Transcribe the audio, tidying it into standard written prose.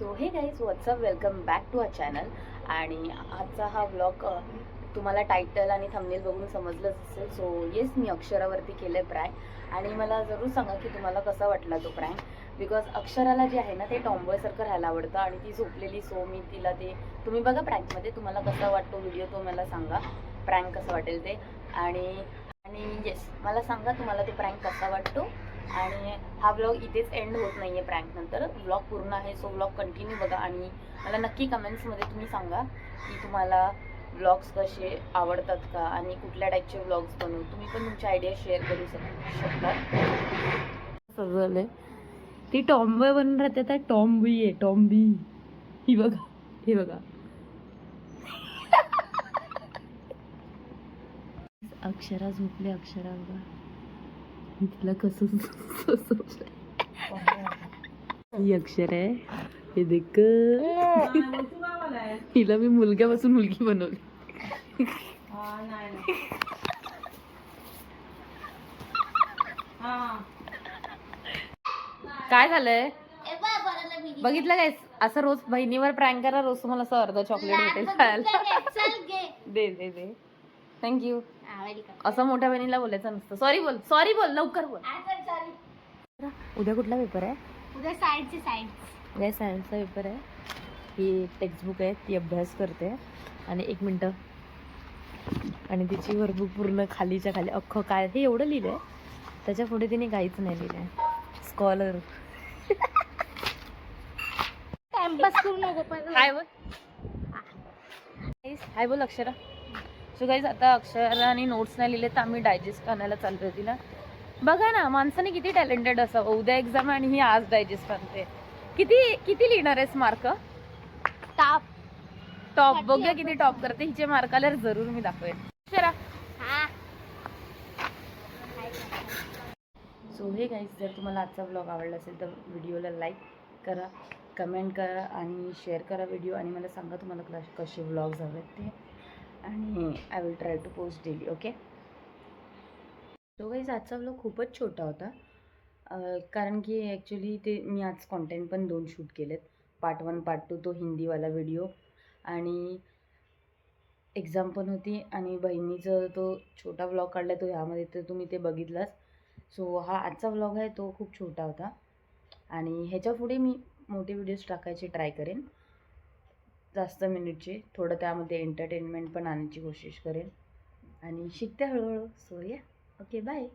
So hey guys what's up welcome back to a channel. आणि आजचा हा व्लॉग तुम्हाला टायटल आणि थंबनेल बघून समजलंच असेल. सो येस, मी अक्षरावरती केलं आहे प्रँक. आणि मला जरूर सांगा की तुम्हाला कसा वाटला तो प्रँक. बिकॉज अक्षराला जे आहे ना ते टॉम्बॉयसारखं राहायला आवडतं आणि ती झोपलेली. सो मी तिला ते तुम्ही बघा प्रँकमध्ये, तुम्हाला कसा वाटतो व्हिडिओ तो मला सांगा, प्रँक कसं वाटेल ते. आणि आणि येस, मला सांगा तुम्हाला तो प्रँक कसा वाटतो. आणि हा व्लॉग इथेच एंड होत नाही आहे, प्रँक नंतर व्लॉग पूर्ण आहे. सो व्लॉग कंटिन्यू बघा आणि मला नक्की कमेंट्समध्ये तुम्ही सांगा की तुम्हाला व्लॉग्स कसे आवडतात का आणि कुठल्या टाईपचे व्लॉग्स बनवू. तुम्ही पण तुमच्या आयडिया शेअर करू शकता. सजवलंय ती टॉम्बॉय बनून राहते, त्या टॉम्बी आहे, टॉम्बी. ही बघा, हे बघा. अक्षरा झोपली, अक्षरा बघा तिला कसं ही अक्षर आहे, हे देख. हिला मी मुलग्यापासून मुलगी बनवली. काय झालंय बघितलं काय? असं रोज बहिणीवर प्रँक करा, रोज तुम्हाला असं अर्ध चॉकलेट भेटेल खायला. दे दे दे, थँक्यू. असं मोठ्या बहिणीला बोलायचं नसतं. सॉरी बोल, सॉरी बोल, लवकर बोल. उद्या कुठला पेपर आहे? उद्या सायन्सचा पेपर आहे. ही टेक्स्टबुक आहे, ती अभ्यास करते. आणि 1 मिनटं. आणि तिची वर्कबुक पूर्ण खालीच्या खाली अख्खं काय हे एवढं लिहिलंय, त्याच्या पुढे तिने काहीच नाही लिहिलंय. स्कॉलर. टाइमपास करू नको पण. हाय बोल, हाय बोल अक्षरा. सो गाईज, आता अक्षराने नोट्स नाही लिहिले तर आम्ही डायजेस्ट आणायला चाललोय तिला. बघा ना, माणसाने किती टॅलेंटेड असावं. उद्या एक्झाम आणि ही आज डायजेस्ट आणते. किती किती लिहिणार आहेस मार्क? टॉप बघूया किती टॉप करते. हिचे मार्क आल्यावर जरूर मी दाखवेन. अक्षरा. सो हे गाईज, जर तुम्हाला आजचा व्लॉग आवडला असेल तर व्हिडिओला लाईक करा, कमेंट करा आणि शेअर करा व्हिडिओ. आणि मला सांगा तुम्हाला कसे व्लॉग्स हवेत ते. आणि I will try to post daily. Okay. So guys, आजचा व्लॉग खूपच छोटा होता. कारण की ॲक्च्युली ते मी आज कॉन्टेंट पण 2 शूट केलेत. पार्ट 1 पार्ट 2, तो हिंदीवाला व्हिडिओ. आणि एक्झाम पण होती. आणि बहिणीचं तो छोटा व्लॉग काढला तो ह्यामध्ये, तर तुम्ही ते बघितलाच. सो हा आजचा व्लॉग आहे तो खूप छोटा होता. आणि ह्याच्या पुढे मी मोठे व्हिडिओज टाकायचे ट्राय करेन, जास्त मिनिटचे. थोडं त्यामध्ये एंटरटेनमेंट पण आणण्याची कोशिश करेन. आणि शिकते हळूहळू. सो या, ओके, बाय.